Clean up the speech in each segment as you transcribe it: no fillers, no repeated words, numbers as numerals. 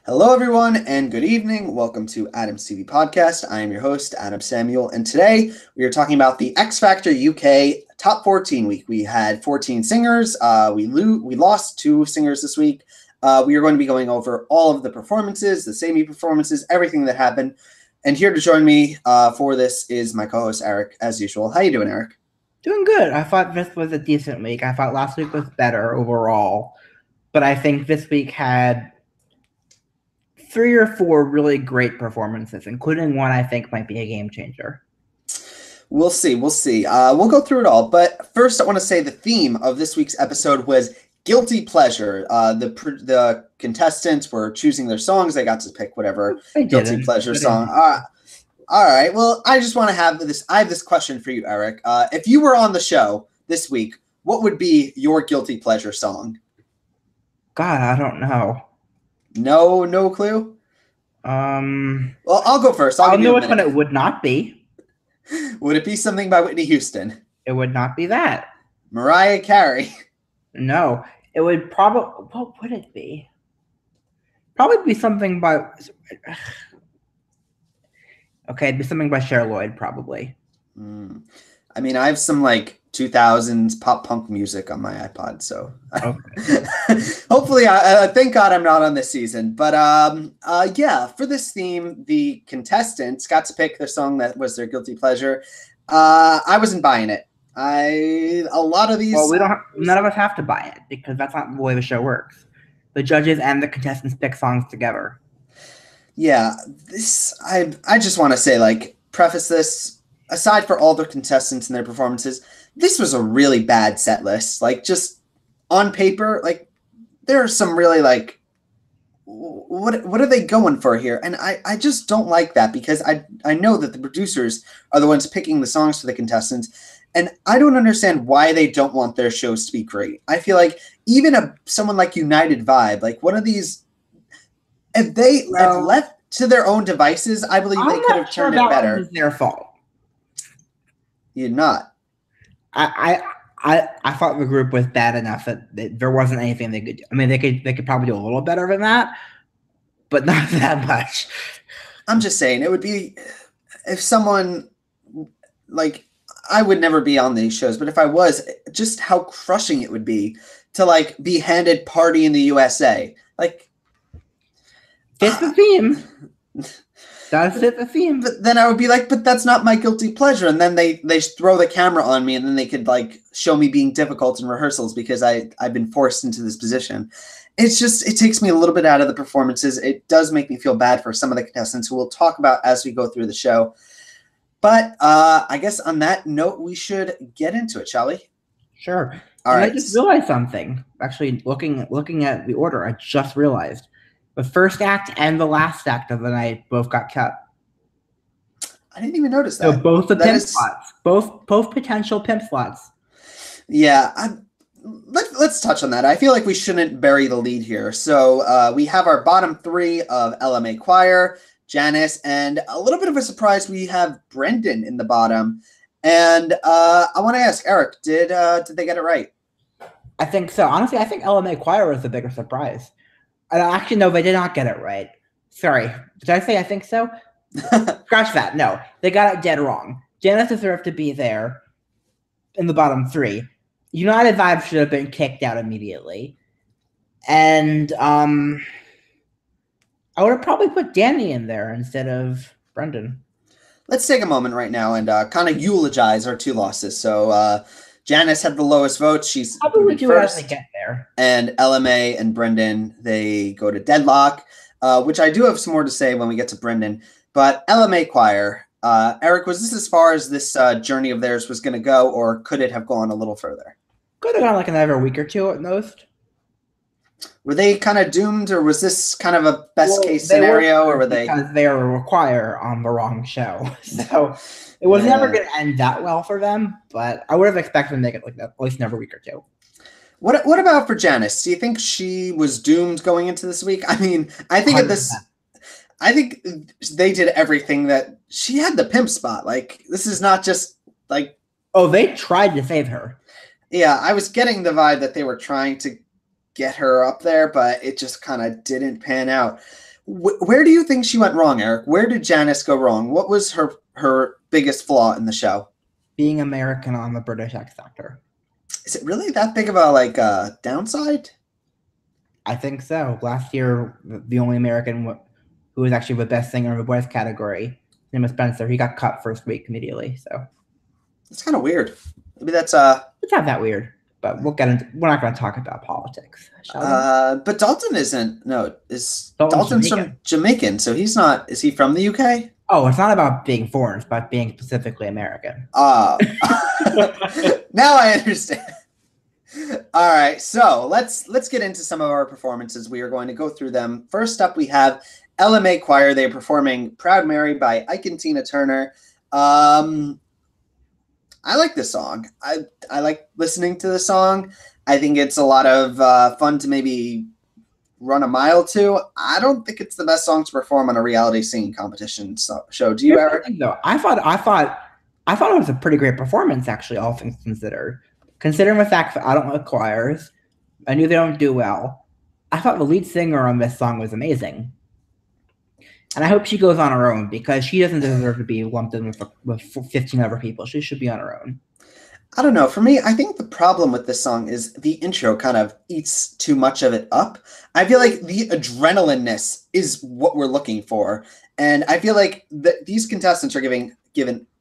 Hello, everyone, and good evening. Welcome to Adam's TV Podcast. I am your host, Adam Samuel, and today we are talking about the X Factor UK Top 14 week. We had 14 singers. We lost 2 singers this week. We are going to be going over all of the performances, the semi performances, everything that happened. And here to join me for this is my co-host, Eric, as usual. How you doing, Eric? Doing good. I thought this was a decent week. I thought last week was better overall, but I think this week had 3 or 4 really great performances, including one I think might be a game changer. We'll see. We'll go through it all. But first, I want to say the theme of this week's episode was guilty pleasure. The contestants were choosing their songs. They got to pick whatever guilty pleasure song. All right. Well, I just want to have this. I have this question for you, Eric. If you were on the show this week, what would be your guilty pleasure song? God, I don't know. No clue? Well, I'll go first. I'll know which one it would not be. Would it be something by Whitney Houston? It would not be that. Mariah Carey? No. It would probably... What would it be? Probably be something by... Okay, it'd be something by Cher Lloyd, probably. I mean, I have some, 2000s pop punk music on my iPod, so okay. Hopefully, thank God I'm not on this season. But yeah, for this theme, the contestants got to pick their song that was their guilty pleasure. I wasn't buying it. A lot of these. Well, none of us have to buy it because that's not the way the show works. The judges and the contestants pick songs together. Yeah, I just want to say, preface this. Aside for all the contestants and their performances, this was a really bad set list. Just on paper, there are some really, what are they going for here? And I just don't like that because I know that the producers are the ones picking the songs for the contestants, and I don't understand why they don't want their shows to be great. I feel like even someone like United Vibe, one of these, if they had left to their own devices, I believe they could have turned it better. Was their fault. You're not. I thought the group was bad enough that there wasn't anything they could do. I mean, they could probably do a little better than that, but not that much. I'm just saying, it would be if someone I would never be on these shows, but if I was, just how crushing it would be to be handed Party in the USA. It's the theme. That's it, the theme. But then I would be but that's not my guilty pleasure. And then they throw the camera on me, and then they could show me being difficult in rehearsals because I've been forced into this position. It's just, it takes me a little bit out of the performances. It does make me feel bad for some of the contestants who we'll talk about as we go through the show. But I guess on that note, we should get into it, shall we? Sure. All right. I just realized something. Actually, looking at the order, I just realized. The first act and the last act of the night both got cut. I didn't even notice that. So both the pimp slots, both potential pimp slots. Yeah, let's touch on that. I feel like we shouldn't bury the lead here. So we have our bottom 3 of LMA Choir, Janice, and a little bit of a surprise, we have Brendan in the bottom. And I want to ask Eric, did they get it right? I think so. Honestly, I think LMA Choir was the bigger surprise. Actually, no, they did not get it right. Sorry. Did I say I think so? Scratch that. No, they got it dead wrong. Janice deserved to be there in the bottom 3. United Vibe should have been kicked out immediately. And I would have probably put Danny in there instead of Brendan. Let's take a moment right now and kind of eulogize our 2 losses. So Janice had the lowest votes. She's probably do it as they get there. And LMA and Brendan, they go to deadlock, which I do have some more to say when we get to Brendan. But LMA Choir, Eric, was this as far as this journey of theirs was going to go, or could it have gone a little further? Could have gone another week or 2 at most. Were they kind of doomed, or was this kind of a best case scenario, or were they? Because they were a choir on the wrong show, so it was never going to end that well for them. But I would have expected them to make it that, at least another week or 2. What about for Janice? Do you think she was doomed going into this week? I mean, I think 100%. I think they did everything that she had the pimp spot. This is not just Oh, they tried to save her. Yeah, I was getting the vibe that they were trying to get her up there, but it just kind of didn't pan out. Where do you think she went wrong, Eric? Where did Janice go wrong? What was her biggest flaw in the show? Being American on the British X Factor. Is it really that big of a downside? I think so. Last year, the only American who was actually the best singer in the boys category, his name was Spencer. He got cut first week immediately. So it's kind of weird. Maybe that's it's not that weird, but we're not going to talk about politics. But Dalton isn't. No, Dalton's from Jamaican, so he's not. Is he from the UK? Oh, it's not about being foreign; it's about being specifically American. Now I understand. All right, so let's get into some of our performances. We are going to go through them. First up, we have LMA Choir. They are performing "Proud Mary" by Ike and Tina Turner. I like this song. I like listening to the song. I think it's a lot of fun to maybe run a mile to. I don't think it's the best song to perform on a reality singing competition show. Do you, Eric? I thought it was a pretty great performance, actually, all things considered. Considering the fact that I don't like choirs, I knew they don't do well. I thought the lead singer on this song was amazing. And I hope she goes on her own because she doesn't deserve to be lumped in with 15 other people. She should be on her own. I don't know. For me, I think the problem with this song is the intro kind of eats too much of it up. I feel like the adrenaline-ness is what we're looking for. And I feel like these contestants are given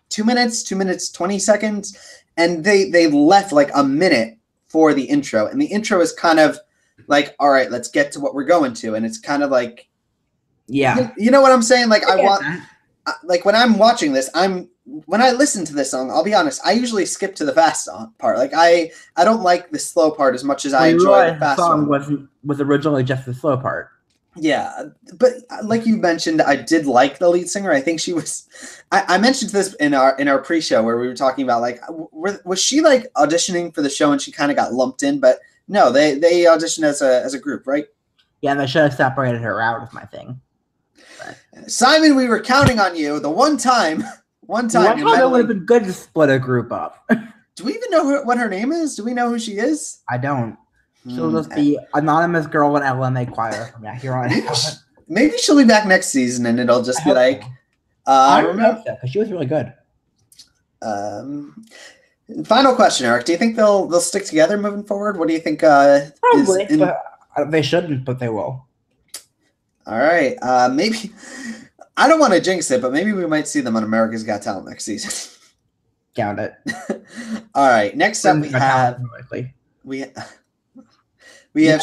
2 minutes, 2 minutes, 20 seconds, and they left like a minute for the intro. And the intro is kind of like, all right, let's get to what we're going to. And it's kind of like, yeah, you know what I'm saying? Like like when I'm watching this, when I listen to this song, I'll be honest, I usually skip to the fast song part. Like I don't like the slow part as much as I enjoy the fast song. One. Was originally just the slow part. Yeah, but like you mentioned, I did like the lead singer. I think she was. I mentioned this in our pre-show where we were talking about like, was she like auditioning for the show and she kind of got lumped in? But no, they auditioned as a group, right? Yeah, they should have separated her out with my thing. But. Simon, we were counting on you. The one time it would have been good to split a group up. Do we even know what her name is? Do we know who she is? I don't. She'll just be anonymous girl in LMA choir from here on out. Maybe she'll be back next season, and it'll just be like. So. I don't know because she was really good. Final question, Eric. Do you think they'll stick together moving forward? What do you think? Probably, but they shouldn't, but they will. All right. Maybe I don't want to jinx it, but maybe we might see them on America's Got Talent next season. Count it. All right. Next up, we have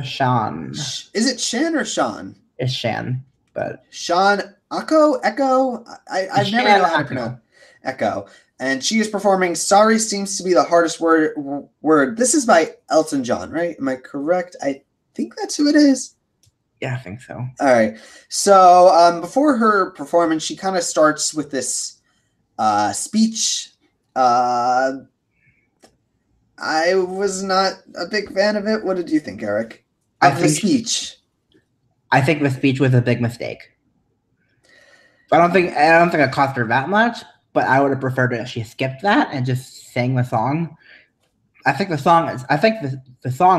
Sean. Is it Shan or Sean? It's Shan, but Sean Echo. I've never known how to pronounce Echo. And she is performing "Sorry Seems to Be the Hardest Word." This is by Elton John, right? Am I correct? I think that's who it is. Yeah, I think so. All right. So before her performance, she kind of starts with this speech. I was not a big fan of it. What did you think, Eric? I think the speech was a big mistake. I don't think it cost her that much, but I would have preferred if she skipped that and just sang the song. I think the song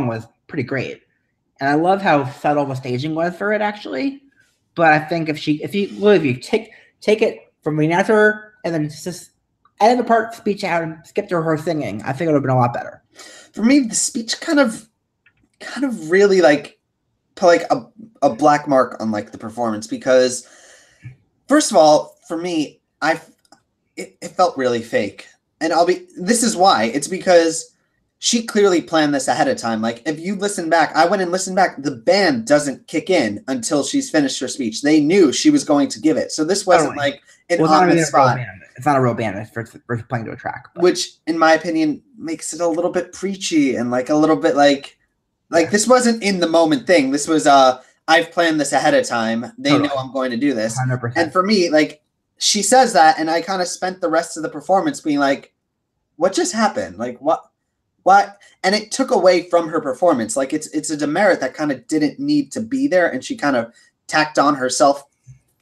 was pretty great. And I love how subtle the staging was for it, actually. But I think if you take it from the announcer and then just edit the part speech out and skip to her singing, I think it would have been a lot better. For me, the speech kind of really like put like a black mark on like the performance because, first of all, for me, it felt really fake, and this is why. It's because she clearly planned this ahead of time. Like, if you listen back, I went and listened back, the band doesn't kick in until she's finished her speech. They knew she was going to give it. So this wasn't like an on-the spot. It's not a real band. It's for playing to a track. But. Which, in my opinion, makes it a little bit preachy and like a little bit like this wasn't in the moment thing. This was, I've planned this ahead of time. They know I'm going to do this. 100%. And for me, like, she says that, and I kind of spent the rest of the performance being like, what just happened? Like, what? And it took away from her performance. Like it's a demerit that kind of didn't need to be there, and she kind of tacked on herself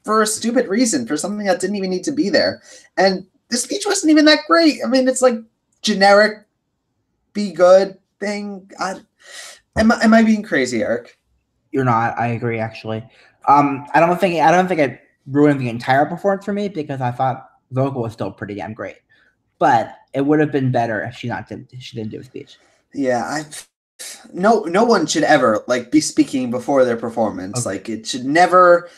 for a stupid reason, for something that didn't even need to be there. And the speech wasn't even that great. I mean, it's like generic, be good thing. Am I being crazy, Eric? You're not. I agree, actually. I don't think it ruined the entire performance for me because I thought the vocal was still pretty damn great. But it would have been better if she didn't do a speech. Yeah, no one should ever like be speaking before their performance. Okay. Like it should never,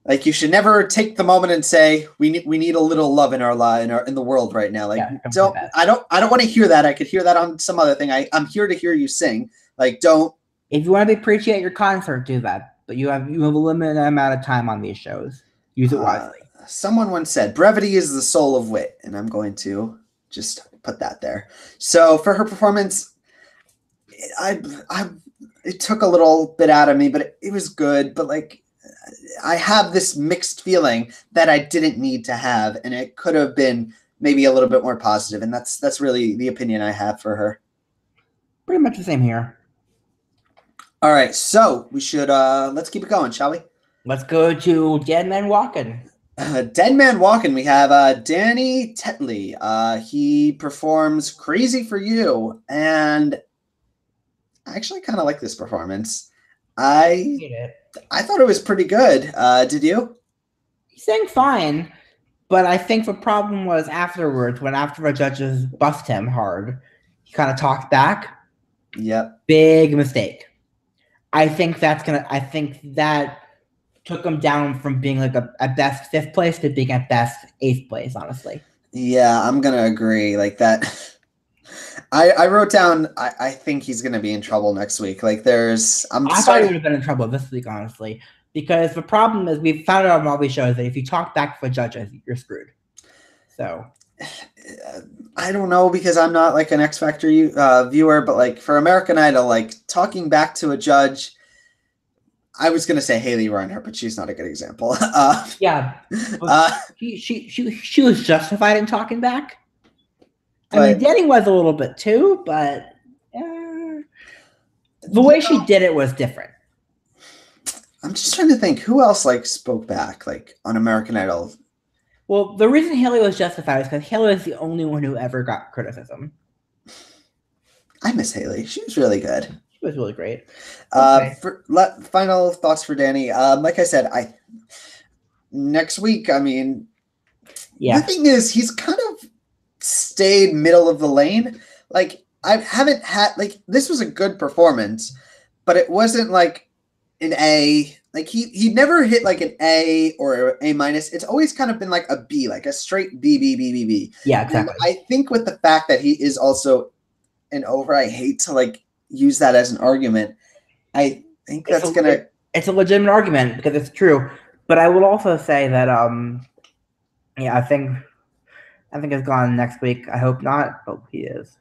like you should never take the moment and say we need a little love in our life in the world right now. Like Yeah, I don't want to hear that. I could hear that on some other thing. I'm here to hear you sing. Like don't. If you want to be preachy at your concert, do that. But you have a limited amount of time on these shows. Use it wisely. Someone once said brevity is the soul of wit, and I'm going to just put that there. So for her performance, it took a little bit out of me, but it was good. But like, I have this mixed feeling that I didn't need to have, and it could have been maybe a little bit more positive. And that's really the opinion I have for her. Pretty much the same here. All right, so we should let's keep it going, shall we? Let's go to Dead Man Walking. Dead Man Walking. We have Danny Tetley. He performs "Crazy for You," and I actually kind of like this performance. I thought it was pretty good. Did you? He sang fine, but I think the problem was afterwards, after the judges buffed him hard, he kind of talked back. Yep. Big mistake. I think that took him down from being like at best 5th place to being at best 8th place, honestly. Yeah, I'm gonna agree. Like that. I wrote down. I think he's gonna be in trouble next week. Like I thought he would have been in trouble this week, honestly, because the problem is we found out on all these shows that if you talk back to the judges, you're screwed. So I don't know, because I'm not like an X Factor viewer, but like for American Idol, like talking back to a judge, I was gonna say Haley Reinhart, but she's not a good example. Yeah, she was justified in talking back. I mean, Danny was a little bit too, but the way she did it was different. I'm just trying to think who else like spoke back like on American Idol. Well, the reason Haley was justified is because Haley was the only one who ever got criticism. I miss Haley. She was really good. She was really great. Okay. Final thoughts for Danny. Like I said, next week, I mean, the thing is, he's kind of stayed middle of the lane. Like, I haven't had, like, this was a good performance, but it wasn't like an A. Like he never hit like an A or A minus. It's always kind of been like a B, like a straight B, B, B, B, B. Yeah, exactly. And I think with the fact that he is also an over, I hate to like use that as an argument. I think it's a legitimate argument because it's true. But I will also say that I think it's gone next week. I hope not, but he is.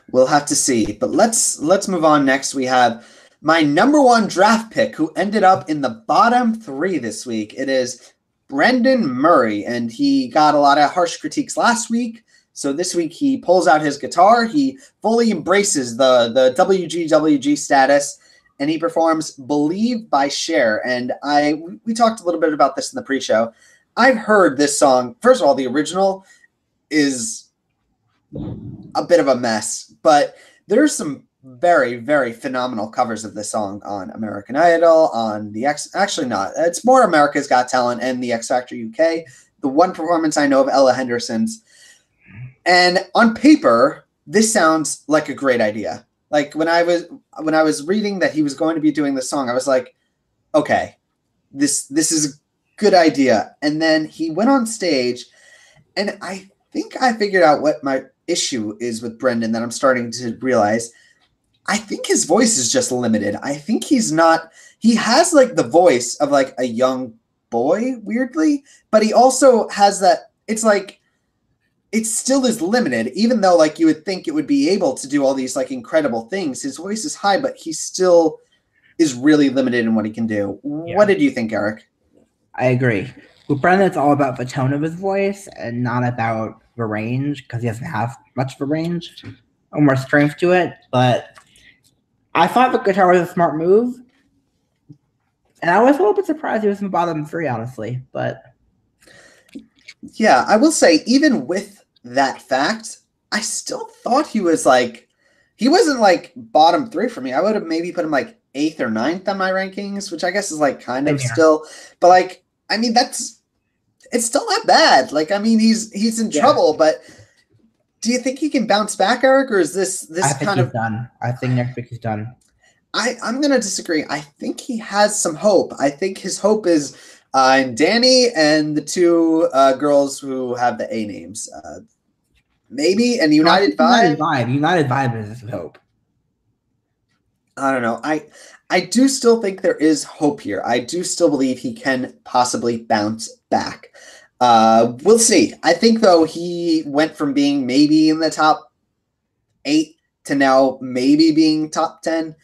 We'll have to see. But let's move on. Next we have my number 1 draft pick, who ended up in the bottom 3 this week. It is Brendan Murray, and he got a lot of harsh critiques last week. So this week he pulls out his guitar. He fully embraces the WGWG status, and he performs "Believe" by Cher. And we talked a little bit about this in the pre-show. I've heard this song. First of all, the original is a bit of a mess, but there's some very, very phenomenal covers of this song on American Idol, on actually not. It's more America's Got Talent and the X Factor UK. The one performance I know of Ella Henderson's. And on paper, this sounds like a great idea. Like when I was reading that he was going to be doing this song, I was like, okay, this is a good idea. And then he went on stage, and I think I figured out what my issue is with Brendan that I'm starting to realize. I think his voice is just limited. I think he has like the voice of like a young boy, weirdly, but he also has that, it's like, it still is limited, even though like you would think it would be able to do all these like incredible things. His voice is high, but he still is really limited in what he can do. Yeah. What did you think, Eric? I agree. With Brendan, it's all about the tone of his voice and not about the range, because he doesn't have much of a range or more strength to it. But I thought the guitar was a smart move, and I was a little bit surprised he was in the bottom 3, honestly. But yeah, I will say, even with that fact, I still thought he was like, he wasn't like bottom 3 for me. I would have maybe put him like 8th or ninth on my rankings, which I guess is like kind Same of here. still, but like, I mean, it's still not bad. Like, I mean, he's in trouble, but do you think he can bounce back, Eric, or is this I think kind he's of? done. I think next week he's done. I'm gonna disagree. I think he has some hope. I think his hope is in Danny and the two girls who have the A names, maybe, and United United Vibe. Vibe. United Vibe is his hope. I don't know. I do still think there is hope here. I do still believe he can possibly bounce back. We'll see. I think though he went from being maybe in the top 8 to now maybe being top 10.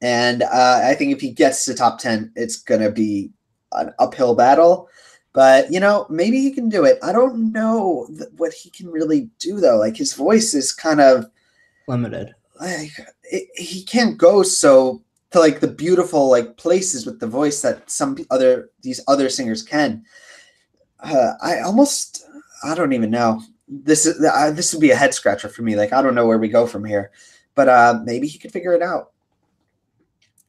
And I think if he gets to top 10, it's going to be an uphill battle. But, maybe he can do it. I don't know what he can really do, though. Like, his voice is kind of limited. Like, he can't go to, like, the beautiful, like, places with the voice that these other singers can. I don't even know. This would be a head scratcher for me. Like, I don't know where we go from here. But maybe he could figure it out.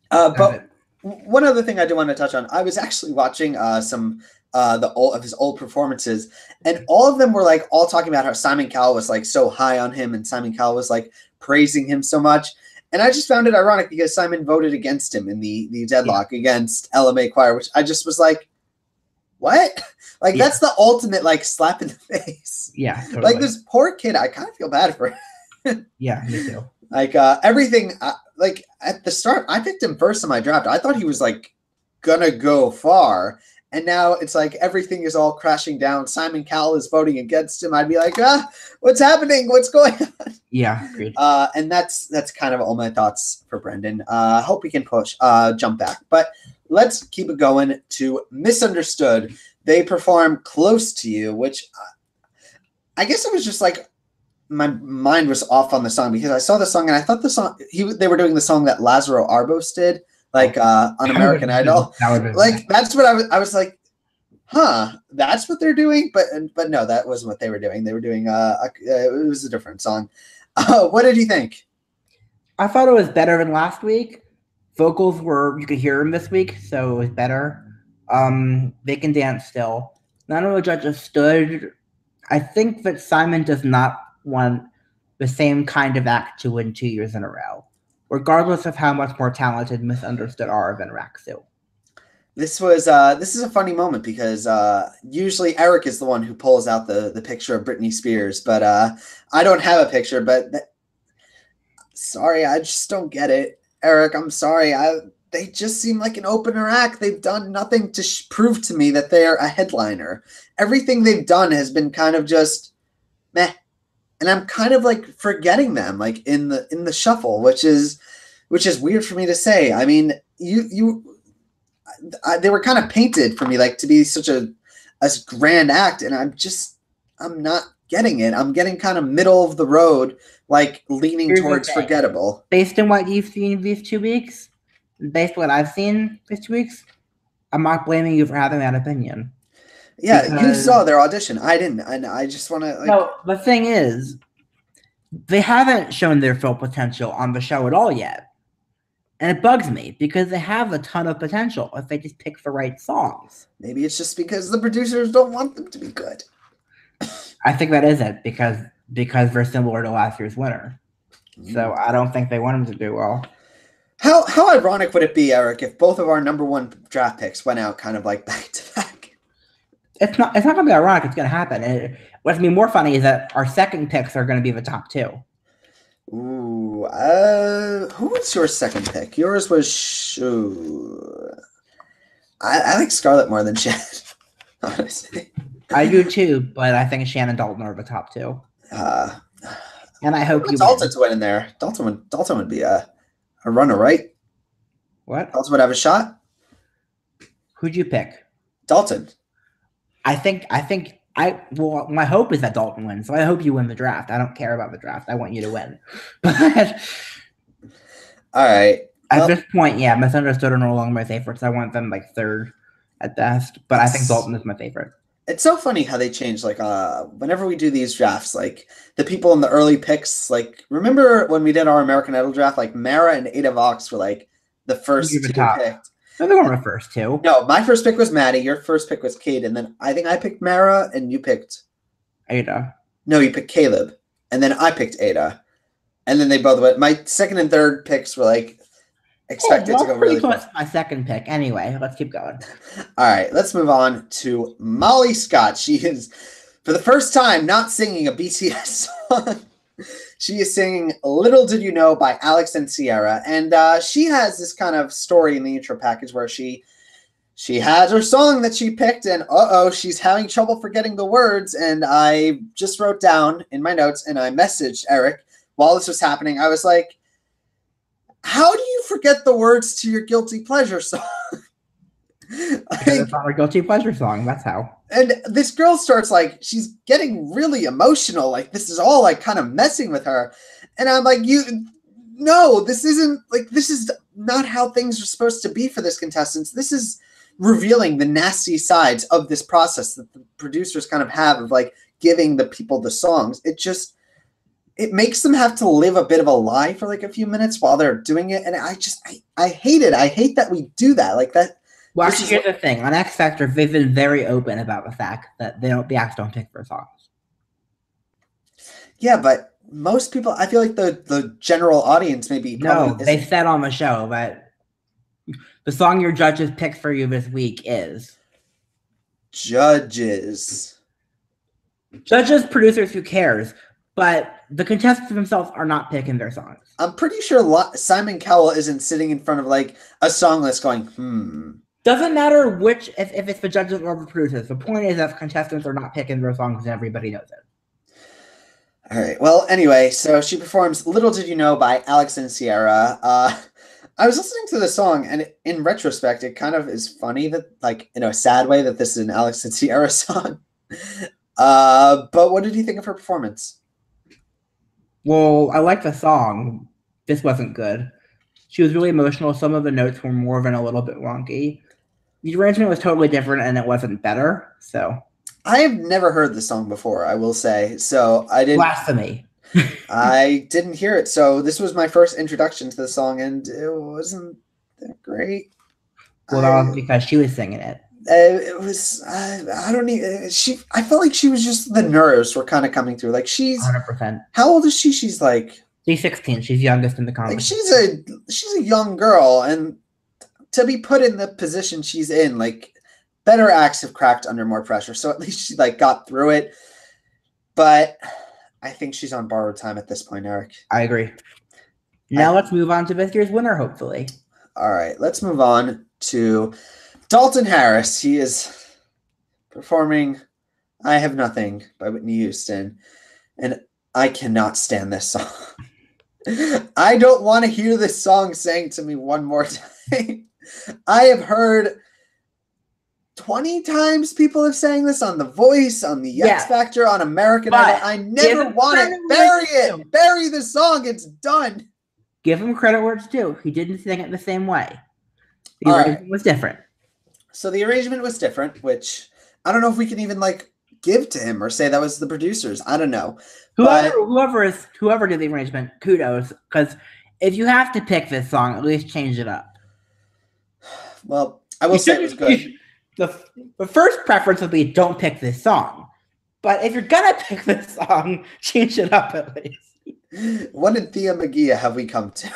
But one other thing I do want to touch on, I was actually watching some of his old performances, and all of them were like all talking about how Simon Cowell was like so high on him, and Simon Cowell was like praising him so much. And I just found it ironic because Simon voted against him in the deadlock against LMA Choir, which I just was like, what? Like that's the ultimate like slap in the face. Yeah, totally. Like this poor kid, I kind of feel bad for him. Yeah, me too. Like everything, like at the start, I picked him first in my draft. I thought he was like gonna go far, and now it's like everything is all crashing down. Simon Cowell is voting against him. I'd be like, what's happening? What's going on? Yeah, agreed. And that's kind of all my thoughts for Brendan. Hope we can jump back, but let's keep it going to Misunderstood. They perform Close to You, which I guess it was just like. My mind was off on the song because I saw the song and I thought the song they were doing the song that Lazaro Arbos did, like on American Idol. Like that's what I was like, that's what they're doing. But no, that wasn't what they were doing. They were doing it was a different song. What did you think? I thought it was better than last week. Vocals you could hear them this week, so it was better. They can dance still. None of the judges stood. I think that Simon does not want the same kind of act to win 2 years in a row, regardless of how much more talented Misunderstood are than Raksu. This is a funny moment because usually Eric is the one who pulls out the picture of Britney Spears, but I don't have a picture. But sorry, I just don't get it, Eric. I'm sorry. They just seem like an opener act. They've done nothing to prove to me that they are a headliner. Everything they've done has been kind of just meh. And I'm kind of like forgetting them, like in the shuffle, which is weird for me to say. I mean, they were kind of painted for me like to be such a grand act, and I'm not getting it. I'm getting kind of middle of the road, like leaning towards forgettable. Based on what you've seen these 2 weeks, based on what I've seen these 2 weeks, I'm not blaming you for having that opinion. Yeah, you saw their audition. I didn't, and I just want to. No, the thing is, they haven't shown their full potential on the show at all yet, and it bugs me because they have a ton of potential if they just pick the right songs. Maybe it's just because the producers don't want them to be good. I think that is it because they're similar to last year's winner, so I don't think they want them to do well. How ironic would it be, Eric, if both of our number 1 draft picks went out kind of like back to back? It's not going to be ironic. It's going to happen. What's going to be more funny is that our second picks are going to be the top 2. Ooh, who was your second pick? Yours was I like Scarlett more than Shannon, honestly. I do too, but I think Shannon Dalton are the top 2. And I hope Dalton to win in there. Dalton would be a runner, right? What? Dalton would have a shot. Who'd you pick? Dalton. My hope is that Dalton wins, so I hope you win the draft. I don't care about the draft. I want you to win. All right. At this point, yeah, Misunderstood are no longer my favorites. I want them like 3rd at best, but I think Dalton is my favorite. It's so funny how they change, like, whenever we do these drafts, like, the people in the early picks, like, remember when we did our American Idol draft, like, Mara and Ada Vox were, like, the first You're the two top. picked. No, they weren't my first two. No, my first pick was Maddie. Your first pick was Cade, and then I think I picked Mara, and you picked Ada. No, you picked Caleb, and then I picked Ada, and then they both went. My second and third picks were like expected to go really close. My second pick. Anyway, let's keep going. All right, let's move on to Molly Scott. She is, for the first time, not singing a BTS song. She is singing "Little Did You Know" by Alex and Sierra, and she has this kind of story in the intro package where she has her song that she picked, and she's having trouble forgetting the words. And I just wrote down in my notes, and I messaged Eric while this was happening. I was like, how do you forget the words to your guilty pleasure song? It's not a guilty pleasure song. That's how. And this girl starts like, she's getting really emotional. Like, this is all like kind of messing with her. And I'm like, no, this is not how things are supposed to be for this contestants. This is revealing the nasty sides of this process that the producers kind of have of like giving the people the songs. It makes them have to live a bit of a lie for like a few minutes while they're doing it. And I hate it. I hate that we do that. Like that. Well, actually, here's the thing. On X Factor, they've been very open about the fact that the acts don't pick their songs. Yeah, but most people, I feel like the general audience maybe. No, they said on the show that the song your judges picked for you this week is. Judges, producers, who cares? But the contestants themselves are not picking their songs. I'm pretty sure Simon Cowell isn't sitting in front of like a song list going, Doesn't matter which, if it's the judges or the producers. The point is that contestants are not picking their songs, and everybody knows it. All right. Well, anyway, so she performs "Little Did You Know" by Alex and Sierra. I was listening to the song, and in retrospect, it kind of is funny that, like, in a sad way, that this is an Alex and Sierra song. But what did you think of her performance? Well, I like the song. This wasn't good. She was really emotional. Some of the notes were more than a little bit wonky. The arrangement was totally different, and it wasn't better. So I have never heard the song before, I will say. So I didn't. Blasphemy. I didn't hear it. So this was my first introduction to the song, and it wasn't that great. Well, that was because she was singing it. It was. I don't need. I felt like she was just, the nerves were kind of coming through. Like, she's 100%. How old is she? She's like. She's 16. She's youngest in the comedy. Like, she's a young girl, and to be put in the position she's in, like, better acts have cracked under more pressure. So at least she like got through it. But I think she's on borrowed time at this point, Eric. I agree. Now let's move on to this year's winner, hopefully. All right, let's move on to Dalton Harris. He is performing "I Have Nothing" by Whitney Houston, and I cannot stand this song. I don't want to hear this song sang to me one more time. I have heard 20 times people have sang this on The Voice, on the X Factor, on American Idol. I never want it. Bury it. Bury the song. It's done. Give him credit where it's due. He didn't sing it the same way. The arrangement was different. So the arrangement was different, which I don't know if we can even like give to him or say that was the producers. I don't know. Whoever did the arrangement, kudos. Because if you have to pick this song, at least change it up. Well, I will say it was good. The first preference would be don't pick this song. But if you're going to pick this song, change it up at least. What in Thea Magia have we come to?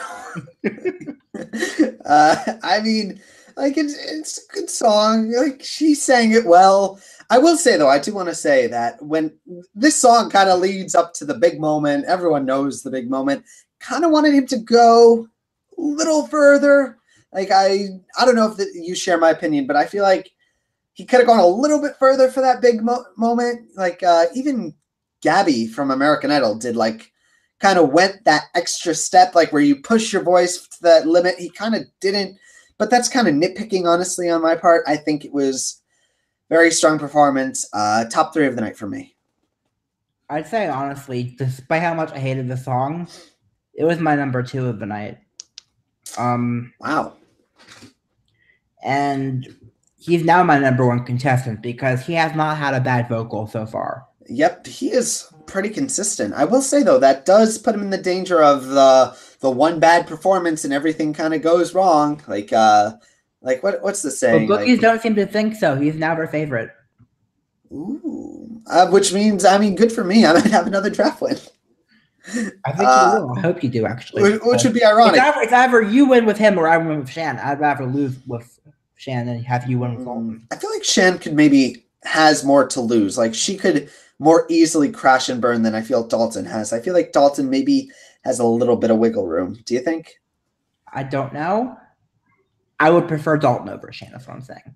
I mean, like, it's a good song. Like, she sang it well. I will say, though, I do want to say that when this song kind of leads up to the big moment, everyone knows the big moment, kind of wanted him to go a little further. Like, I don't know if you share my opinion, but I feel like he could have gone a little bit further for that big moment. Like, even Gabby from American Idol did, like, kind of went that extra step, like, where you push your voice to that limit. He kind of didn't, but that's kind of nitpicking, honestly, on my part. I think it was very strong performance. Top 3 of the night for me. I'd say, honestly, despite how much I hated the song, it was my number 2 of the night. Wow. And he's now my number 1 contestant because he has not had a bad vocal so far. Yep, he is pretty consistent. I will say, though, that does put him in the danger of the the one bad performance and everything kind of goes wrong. Like what's the saying? But bookies don't seem to think so. He's now our favorite. Ooh, which means, I mean, good for me. I might have another draft win. I think you will. I hope you do, actually. Which would be ironic. It's either you win with him or I win with Shan. I'd rather lose with Shan than have you win with Dalton. I feel like Shan could maybe has more to lose. Like she could more easily crash and burn than I feel Dalton has. I feel like Dalton maybe has a little bit of wiggle room. Do you think? I don't know. I would prefer Dalton over Shan. That's what I'm saying.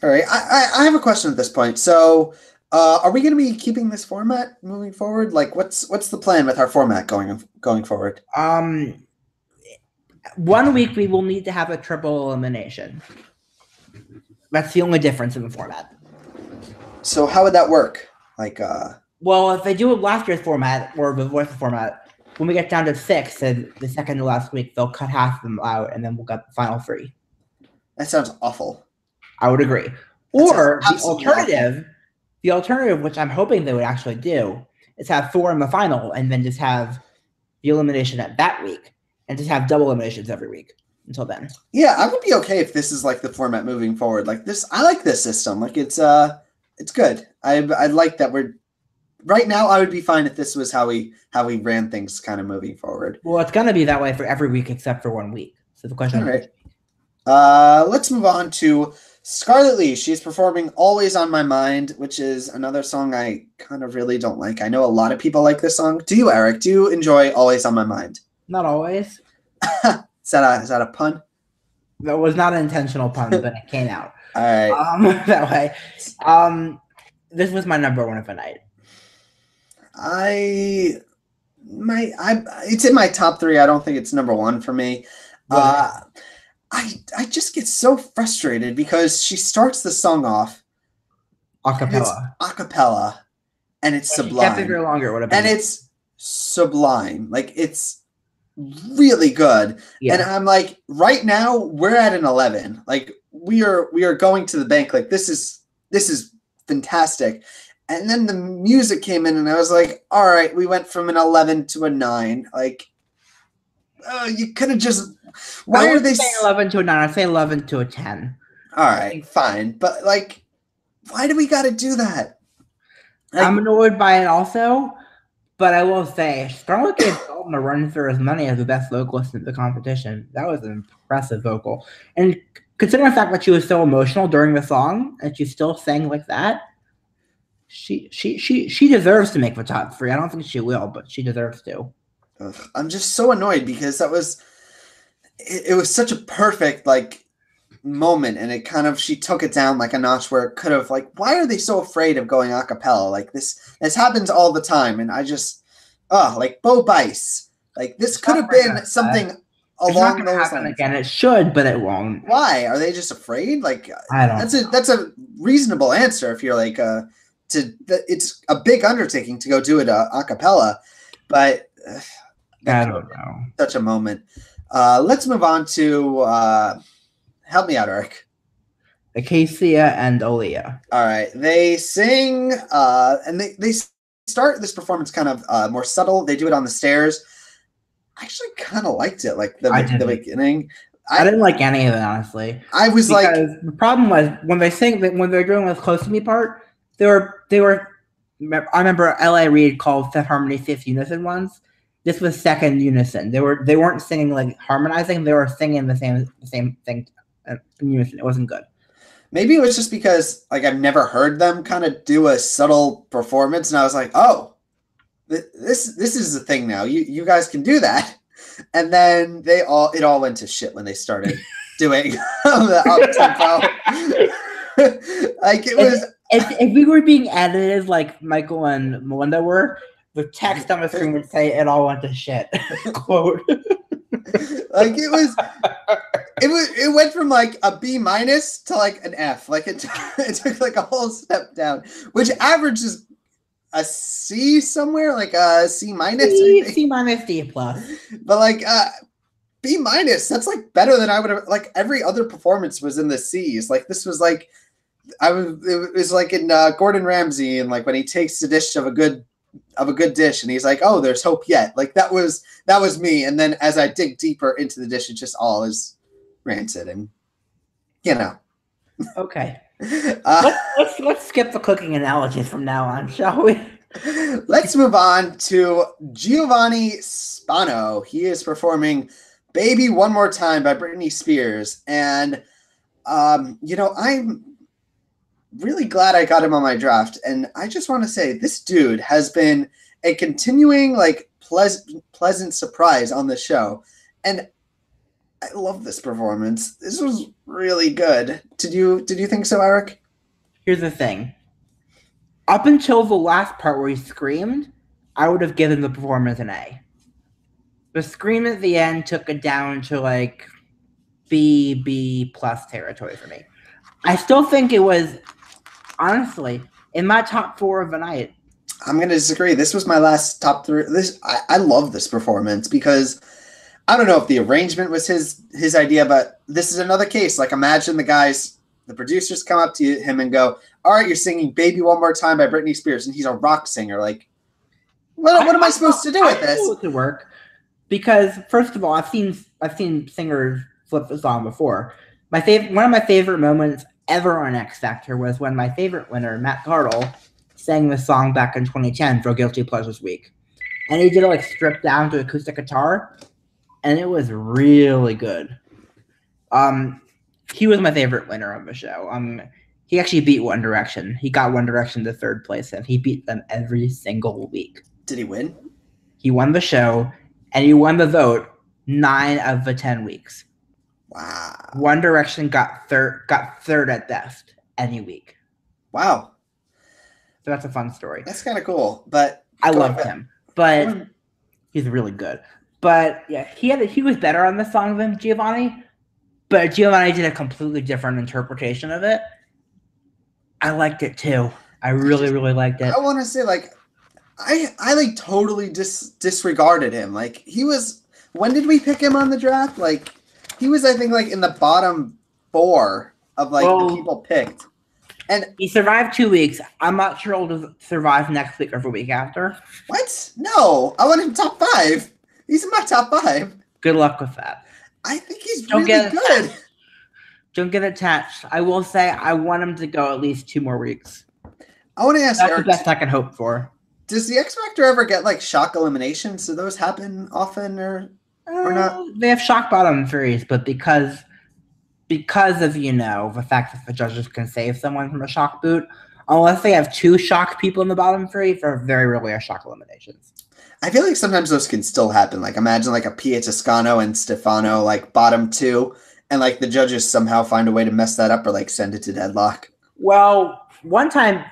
All right. I have a question at this point. So are we going to be keeping this format moving forward? Like what's the plan with our format going forward? 1 week we will need to have a triple elimination. That's the only difference in the format. So how would that work? Like well, if they do it last year's format or the voice format, when we get down to 6 and the second to last week, they'll cut half of them out and then we'll get the final 3. That sounds awful. I would agree. Or the alternative, which I'm hoping they would actually do, is have 4 in the final and then just have the elimination at that week and just have double eliminations every week until then. Yeah, I would be okay if this is like the format moving forward. Like this, I like this system. Like it's good. I like that we're right now. I would be fine if this was how we ran things kind of moving forward. Well, it's gonna be that way for every week except for 1 week. So the question. All right. Let's move on to Scarlett Lee. She's performing "Always on My Mind," which is another song I kind of really don't like. I know a lot of people like this song. Do you, Eric? Do you enjoy "Always on My Mind"? Not always. Is that a pun? That was not an intentional pun, but it came out. All right. That way. This was my number 1 of the night. It's in my top 3. I don't think it's number 1 for me. I just get so frustrated because she starts the song off acapella, and it's sublime. Kept it longer, would have been. And it's sublime. Like it's really good. Yeah. And I'm like, right now we're at an 11. Like we are going to the bank. Like this is fantastic. And then the music came in, and I was like, all right, we went from an 11 to a 9. Like, you could have just. Why are they saying 11 to a 9? I'd say 11 to a 10. All right, fine, but like, why do we got to do that? Like, I'm annoyed by it also, but I will say Scarlett gave Dalton a run for his money as the best vocalist in the competition. That was an impressive vocal, and considering the fact that she was so emotional during the song and she still sang like that, she deserves to make the top 3. I don't think she will, but she deserves to. I'm just so annoyed because it was such a perfect like moment, and it kind of, she took it down like a notch where it could have, like, why are they so afraid of going a cappella? Like this happens all the time, and I just like Bo Bice, like this could have been something along those lines. Again, it should, but it won't. Why are they just afraid? Like I don't. That's a reasonable answer if you're like it's a big undertaking to go do it a cappella, but I don't know. Such a moment. Let's move on to help me out, Eric. Acacia and Aaliyah. All right, they sing and they start this performance kind of more subtle. They do it on the stairs. I actually kind of liked it, like the beginning. I didn't like any of it, honestly. I was because the problem was when they sing, when they're doing this "Close to Me" part, they were. I remember L.A. Reid called Fifth Harmony fifth unison once. This was second unison. They weren't singing like harmonizing. They were singing the same thing in unison. It wasn't good. Maybe it was just because like I've never heard them kind of do a subtle performance, and I was like, oh, this is the thing now. You guys can do that. And then it all went to shit when they started doing the up tempo. Like it was. If we were being edited like Michael and Melinda were, the text on the screen would say it all went to shit. Quote. Like it went from like a B- to like an F. Like it took like a whole step down, which averages a C somewhere, like a C-. C- D+. But like B-, that's like better than I would have. Like every other performance was in the C's. Like this was like it was like in Gordon Ramsay, and like when he takes a dish of a good of a good dish, and he's like, "Oh, there's hope yet." Like that was me. And then as I dig deeper into the dish, it just all is rancid, and you know. Okay. Uh, Let's skip the cooking analogies from now on, shall we? let's move on to Giovanni Spano. He is performing "Baby One More Time" by Britney Spears, and you know, I'm really glad I got him on my draft. And I just want to say this dude has been a continuing like pleasant surprise on the show. And I love this performance. This was really good. Did you think so, Eric? Here's the thing. Up until the last part where he screamed, I would have given the performance an A. The scream at the end took it down to like B plus territory for me. I still think it was, honestly, in my top 4 of the night. I'm going to disagree. This was my last top 3. I love this performance because I don't know if the arrangement was his idea, but this is another case. Like, imagine the producers come up to him and go, "All right, you're singing 'Baby One More Time' by Britney Spears," and he's a rock singer. Like, what am I supposed to do with this? It could work because, first of all, I've seen singers flip the song before. One of my favorite moments ever on X Factor was when my favorite winner, Matt Cardle, sang the song back in 2010 for Guilty Pleasures Week, and he did it like stripped down to acoustic guitar, and it was really good. He was my favorite winner of the show. He actually beat One Direction. He got One Direction to 3rd place, and he beat them every single week. Did he win? He won the show, and he won the vote 9 of the 10 weeks. Wow. One Direction got third at best any week. Wow. So that's a fun story. That's kind of cool. But I loved him. But he's really good. But yeah, he was better on the song than Giovanni. But Giovanni did a completely different interpretation of it. I liked it too. I really liked it. I want to say, like, I like totally disregarded him. Like, he was. When did we pick him on the draft? Like, he was, I think, like in the bottom 4 of like the people picked. And he survived 2 weeks. I'm not sure he'll survive next week or the week after. What? No, I want him top 5. He's in my top 5. Good luck with that. I think he's really good. Don't get attached. I will say I want him to go at least 2 more weeks. I want to ask That's Eric, the best I can hope for. Does the X Factor ever get like shock eliminations? Do those happen often or not? They have shock bottom 3s, but because of the fact that the judges can save someone from a shock boot, unless they have 2 shock people in the bottom 3, there are very rarely are shock eliminations. I feel like sometimes those can still happen. Like, imagine like a Pia Toscano and Stefano, like bottom 2, and like the judges somehow find a way to mess that up or like send it to deadlock. Well, one time,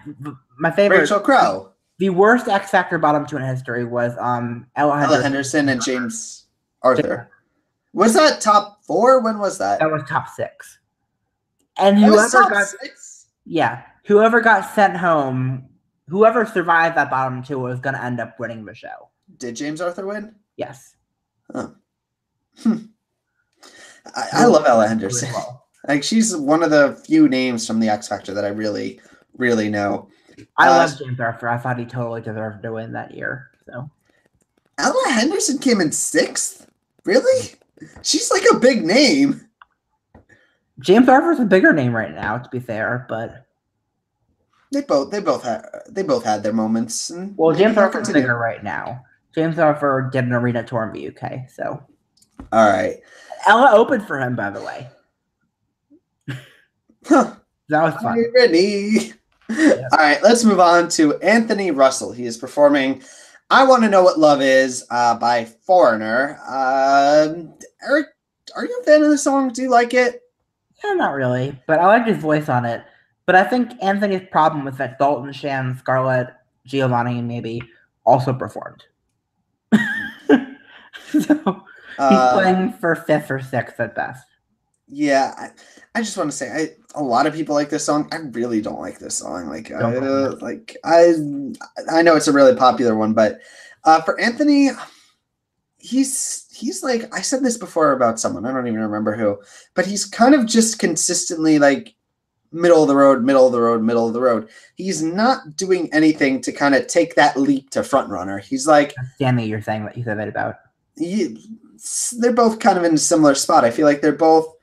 my favorite Rachel Crow. The worst X Factor bottom 2 in history was Ella Henderson and James Arthur. Was that top 4? When was that? That was top 6. And whoever got sent home, whoever survived that bottom 2 was going to end up winning the show. Did James Arthur win? Yes. Huh. I love Ella Henderson. Like, she's one of the few names from the X Factor that I really, really know. I love James Arthur. I thought he totally deserved to win that year. So Ella Henderson came in 6th? Really? She's like a big name. James Arthur's a bigger name right now, to be fair, but they both had their moments. Well, James Arthur's bigger right now. James Arthur did an arena tour in the UK, so. All right. Ella opened for him, by the way. Huh. That was fun. Ready? Yeah. All right, let's move on to Anthony Russell. He is performing "I Want to Know What Love Is" by Foreigner. Eric, are you a fan of the song? Do you like it? Yeah, not really, but I like his voice on it. But I think Anthony's problem was that Dalton, Shan, Scarlett, Giovanni, and maybe also performed. So he's playing for 5th or 6th at best. Yeah, I just want to say a lot of people like this song. I really don't like this song. Like, I know it's a really popular one, but for Anthony, he's like, I said this before about someone, I don't even remember who, but he's kind of just consistently like middle of the road, middle of the road, middle of the road. He's not doing anything to kind of take that leap to front runner. He's like, Danny, you're saying that you said that about. They're both kind of in a similar spot. I feel like they're both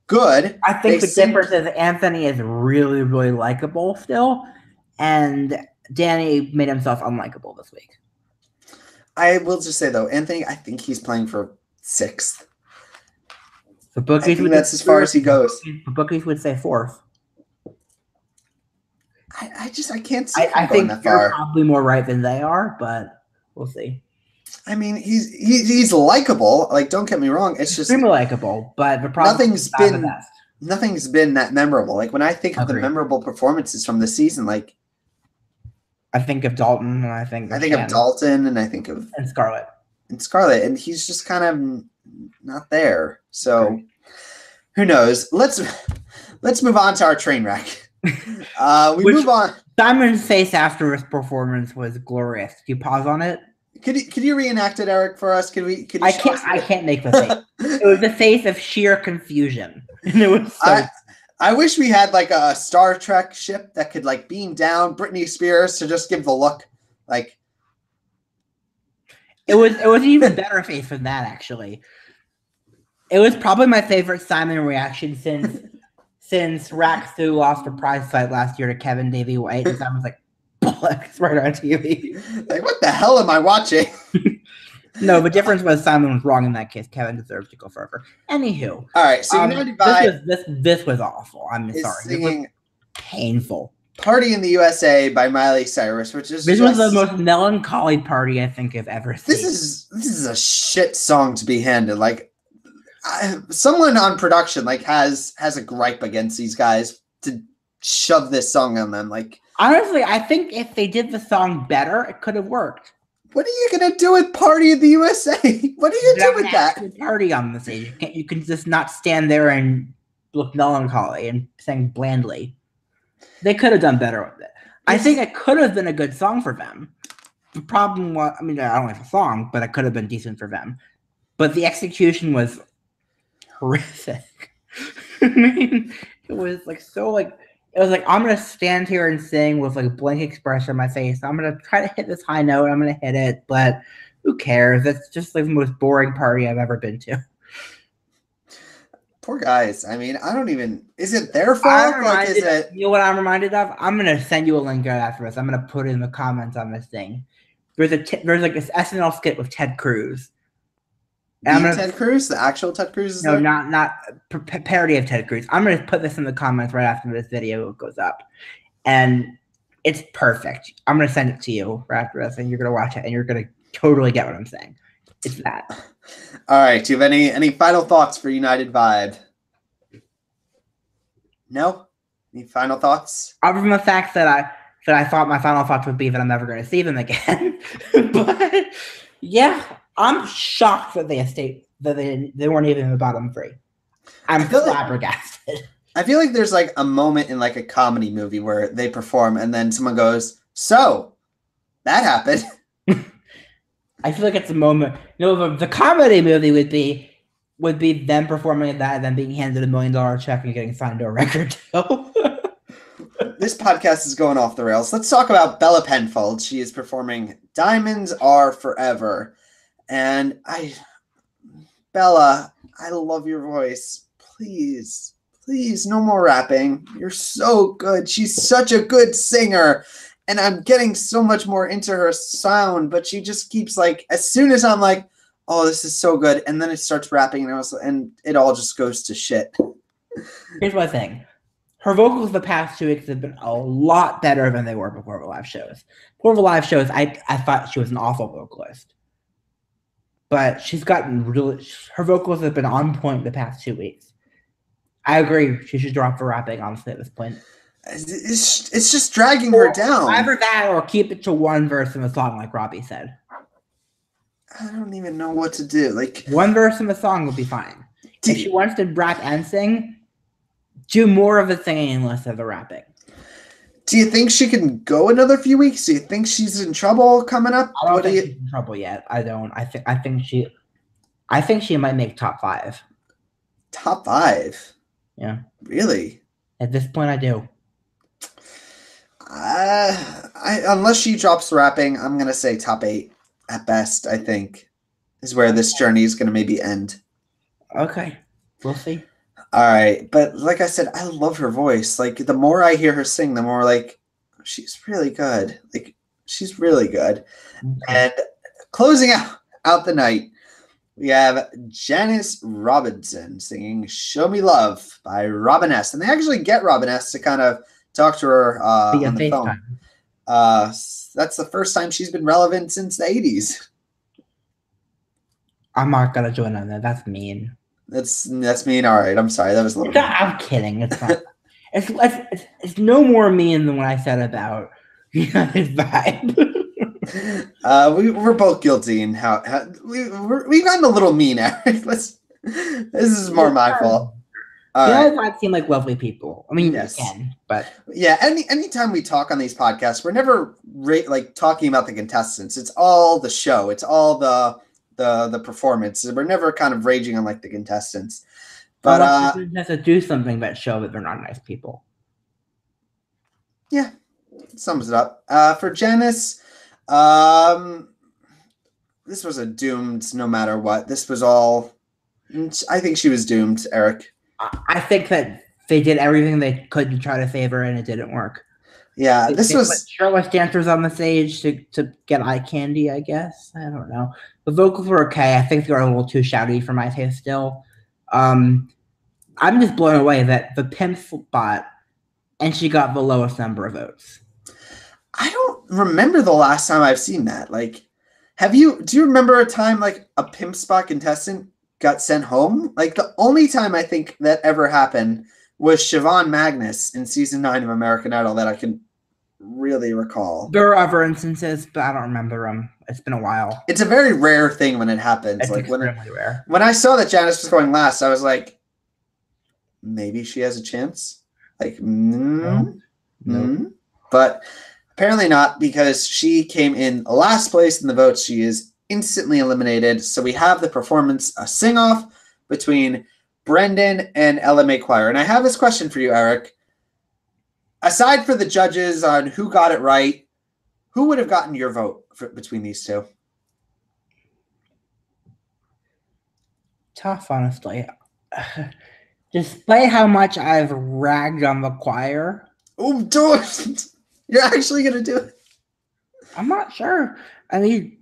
good. I think the difference is Anthony is really, really likable still, and Danny made himself unlikable this week. I will just say though, Anthony, I think he's playing for 6th. The bookies I think that's as far as he goes. The bookies would say 4th. I can't see him I going think that you're far. probably more right than they are, but we'll see. I mean, he's likable. Like, don't get me wrong. It's just extremely likable, but the problem nothing's been that memorable. Like when I think of the memorable performances from the season, like I think of Dalton, and I think of Dalton, and I think of Scarlett, and he's just kind of not there. So who knows? Let's move on to our train wreck. Move on. Simon's face after his performance was glorious. Can you pause on it? Could you reenact it, Eric, for us? I can't make the face. It was the face of sheer confusion. And it was so I wish we had like a Star Trek ship that could like beam down Britney Spears to just give the look. Like it was an even better face than that, actually. It was probably my favorite Simon reaction since Raxu lost a prize fight last year to Kevin Davey White, and Simon's like, it's right on TV. Like, what the hell am I watching? No, the difference was Simon was wrong in that case. Kevin deserves to go forever. Anywho. All right, so United Vibe this was awful. I'm sorry. Singing it was painful. Party in the USA by Miley Cyrus, which is this was the most melancholy party I think I've ever seen. This is a shit song to be handed. Like someone on production like has a gripe against these guys to shove this song on them. Like honestly, I think if they did the song better, it could have worked. What are you gonna do with Party in the USA? What are you gonna do with that? Party on the stage. You can just not stand there and look melancholy and sing blandly. They could have done better with it. I think it could have been a good song for them. The problem was, I mean, I don't like the song, but it could have been decent for them. But the execution was horrific. I mean, it was like so like. It was like, I'm going to stand here and sing with like a blank expression on my face. I'm going to try to hit this high note. I'm going to hit it, but who cares? It's just like the most boring party I've ever been to. Poor guys. I mean, I don't even, is it their fault? You know what I'm reminded of? I'm going to send you a link right after this. I'm going to put it in the comments on this thing. There's like this SNL skit with Ted Cruz. Ted Cruz? The actual Ted Cruz? No, not parody of Ted Cruz. I'm going to put this in the comments right after this video goes up. And it's perfect. I'm going to send it to you right after this, and you're going to watch it, and you're going to totally get what I'm saying. It's that. All right. Do you have any final thoughts for United Vibe? No? Any final thoughts? Other than the fact that I thought my final thoughts would be that I'm never going to see them again. But, yeah. I'm shocked that they weren't even in the bottom 3. I'm flabbergasted. I feel like there's like a moment in like a comedy movie where they perform and then someone goes, "So that happened." I feel like it's a moment. The comedy movie would be them performing that and then being handed $1 million check and getting signed to a record deal. This podcast is going off the rails. Let's talk about Bella Penfold. She is performing "Diamonds Are Forever." And Bella, I love your voice. Please, no more rapping. You're so good. She's such a good singer. And I'm getting so much more into her sound, but she just keeps like, as soon as I'm like, oh, this is so good. And then it starts rapping and it all just goes to shit. Here's my thing. Her vocals the past 2 weeks have been a lot better than they were before the live shows. Before the live shows, I thought she was an awful vocalist. But she's gotten her vocals have been on point the past 2 weeks. I agree. She should drop the rapping, honestly, at this point. It's just dragging her down. Either that or keep it to one verse in the song, like Robbie said. I don't even know what to do. Like one verse in the song would be fine. If she wants to rap and sing, do more of the singing and less of the rapping. Do you think she can go another few weeks? Do you think she's in trouble coming up? I don't think she's in trouble yet. I don't. I think she might make top 5. Top 5? Yeah. Really? At this point, I do. Unless she drops rapping, I'm gonna say top 8 at best. I think is where this journey is gonna maybe end. Okay, we'll see. All right, but like I said, I love her voice. Like the more I hear her sing, the more like she's really good. Like she's really good. Okay. And closing out the night, we have Janice Robinson singing "Show Me Love" by Robin S. And they actually get Robin S. to kind of talk to her on the phone. That's the first time she's been relevant since the 80s. I'm not gonna join on that. That's mean. That's mean. All right, I'm sorry. That was a little mean. I'm kidding. It's not. It's no more mean than what I said about his vibe. We're both guilty in how we've gotten a little mean, Eric. This is more my fault. Vibe seem like lovely people. I mean, yes. Again, but yeah. Anytime we talk on these podcasts, we're never like talking about the contestants. It's all the show. It's all the performance. We're never kind of raging on like the contestants. But has to do something that show that they're not nice people. Yeah, sums it up. For Janice, this was a doomed no matter what. This was all. I think she was doomed, Eric. I think that they did everything they could to try to save her, and it didn't work. Yeah, they put shirtless dancers on the stage to get eye candy, I guess. I don't know. The vocals were okay. I think they were a little too shouty for my taste still. I'm just blown away that the pimp spot, and she got the lowest number of votes. I don't remember the last time I've seen that. Like, do you remember a time like a pimp spot contestant got sent home? Like the only time I think that ever happened was Siobhan Magnus in season 9 of American Idol that I can really recall. There are other instances, but I don't remember them. It's been a while. It's a very rare thing when it happens. It's like extremely rare. When I saw that Janice was going last, I was like, maybe she has a chance. Like, No. But apparently not, because she came in last place in the votes. She is instantly eliminated. So we have the performance, a sing-off between Brendan and LMA Choir. And I have this question for you, Eric. Aside for the judges on who got it right, who would have gotten your vote between these two? Tough, honestly. Despite how much I've ragged on the choir. Oh, do it! You're actually going to do it? I'm not sure. I mean,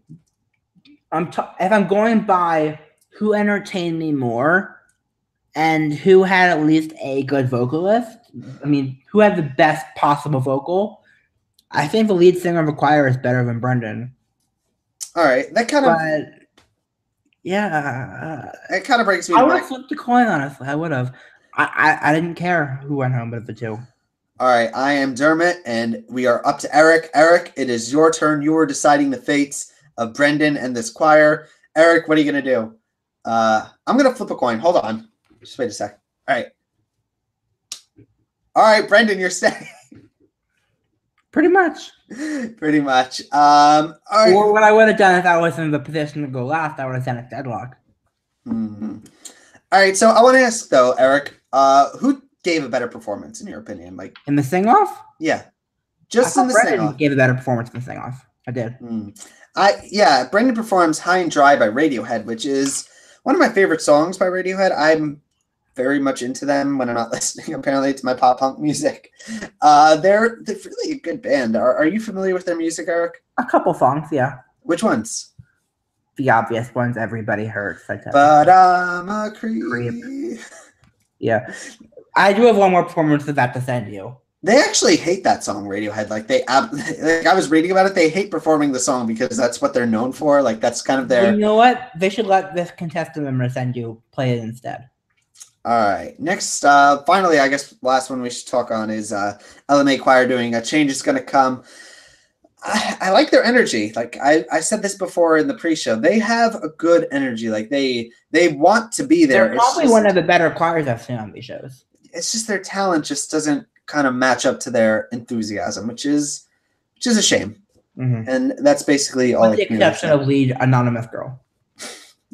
if I'm going by who entertained me more and who had at least a good vocalist, I mean, who had the best possible vocal, I think the lead singer of the choir is better than Brendan. All right. That kind of... yeah. It kind of breaks me. I would have flipped the coin, honestly. I would have. I didn't care who went home of the two. All right. I am Dermot, and we are up to Eric. Eric, it is your turn. You are deciding the fates of Brendan and this choir. Eric, what are you going to do? I'm going to flip a coin. Hold on. Just wait a sec. All right. All right, Brendan, you're staying. Pretty much. Pretty much. All right. Or what I would have done if I was in the position to go last, I would have done a deadlock. Mm-hmm. All right, so I want to ask, though, Eric, who gave a better performance, in your opinion? Like in the sing-off? Yeah. Just in the sing-off. Gave a better performance in the sing-off. I did. Brendan performs High and Dry by Radiohead, which is one of my favorite songs by Radiohead. I'm very much into them when I'm not listening, apparently, to my pop-punk music. They're really a good band. Are you familiar with their music, Eric? A couple songs, yeah. Which ones? The obvious ones, Everybody Hurts. But I'm a creep. Yeah. I do have one more performance of that to send you. They actually hate that song, Radiohead. Like I was reading about it. They hate performing the song because that's what they're known for. Like that's kind of their. Well, you know what? They should let this contestant member send you play it instead. All right. Next, finally, I guess last one we should talk on is LMA Choir doing A Change Is Gonna Come. I like their energy. Like I said this before in the pre-show, they have a good energy. Like they want to be there. They're probably one of the better choirs I've seen on these shows. It's just their talent just doesn't kind of match up to their enthusiasm, which is a shame. Mm-hmm. And that's basically all. With the exception of lead anonymous girl,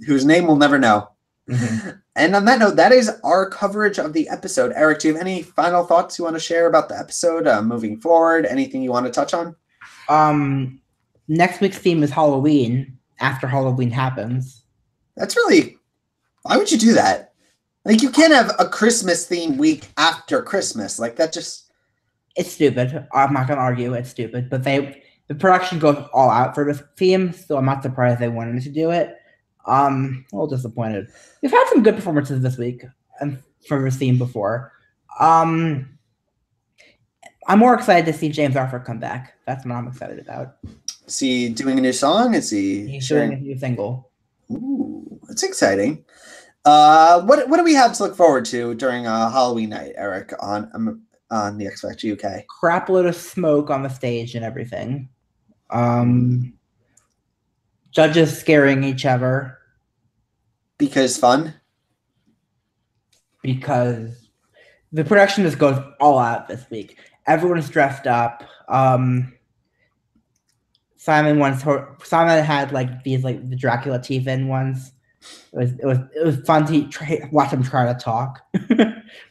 whose name we'll never know. And on that note, that is our coverage of the episode. Eric, do you have any final thoughts you want to share about the episode moving forward? Anything you want to touch on? Next week's theme is Halloween. After Halloween happens. That's really... Why would you do that? Like, you can't have a Christmas theme week after Christmas. Like, that just... It's stupid. I'm not going to argue it's stupid. But the production goes all out for this theme, so I'm not surprised they wanted to do it. A little disappointed. We've had some good performances this week and for this theme before. I'm more excited to see James Arthur come back. That's what I'm excited about. Is he doing a new song? He's doing a new single. Ooh, that's exciting. What do we have to look forward to during Halloween night, Eric, on the X Factor UK? Crap load of smoke on the stage and everything. Judges scaring each other. Because fun? Because the production just goes all out this week. Everyone's dressed up. Simon had like these like the Dracula teeth in ones. It was fun to watch him try to talk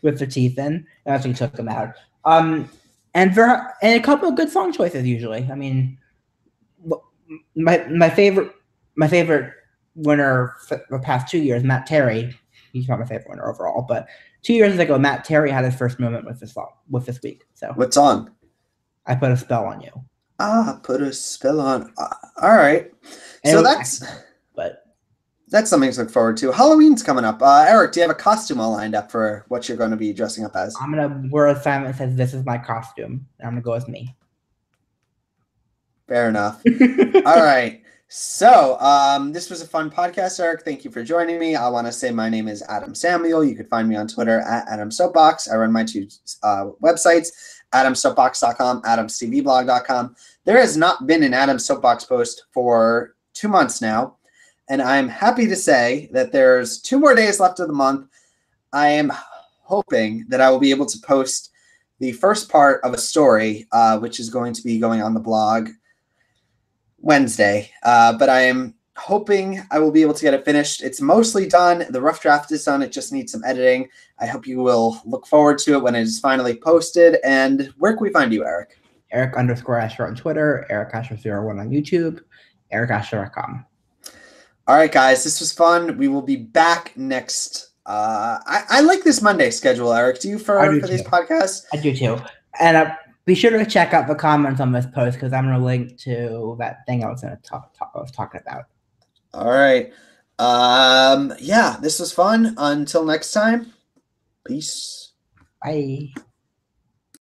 with the teeth in. And actually took them out. And a couple of good song choices usually. I mean, my favorite winner for the past 2 years, Matt Terry. He's not my favorite winner overall, but 2 years ago, Matt Terry had his first moment with this week. So what song? I Put a Spell on You. Put a spell on. All right. So that's something to look forward to. Halloween's coming up. Eric, do you have a costume all lined up for what you're going to be dressing up as? I'm going to wear a sign that says, "This is my costume." And I'm going to go as me. Fair enough. All right. So this was a fun podcast, Eric. Thank you for joining me. I want to say my name is Adam Samuel. You can find me on Twitter at Adam Soapbox. I run my two websites, adamsoapbox.com, adamstvblog.com. There has not been an Adam Soapbox post for 2 months now, and I'm happy to say that there's 2 more days left of the month. I am hoping that I will be able to post the first part of a story, which is going to be going on the blog Wednesday, but I am hoping I will be able to get it finished. It's mostly done. The rough draft is done. It just needs some editing. I hope you will look forward to it when it is finally posted. And where can we find you, Eric? Eric_Ascher on Twitter, Eric Ascher01 on YouTube, ericascher.com. All right, guys, this was fun. We will be back next. I like this Monday schedule, Eric. Do you for these podcasts? I do too. And be sure to check out the comments on this post because I'm going to link to that thing I was talking about. All right. Yeah, this was fun. Until next time, peace. Bye.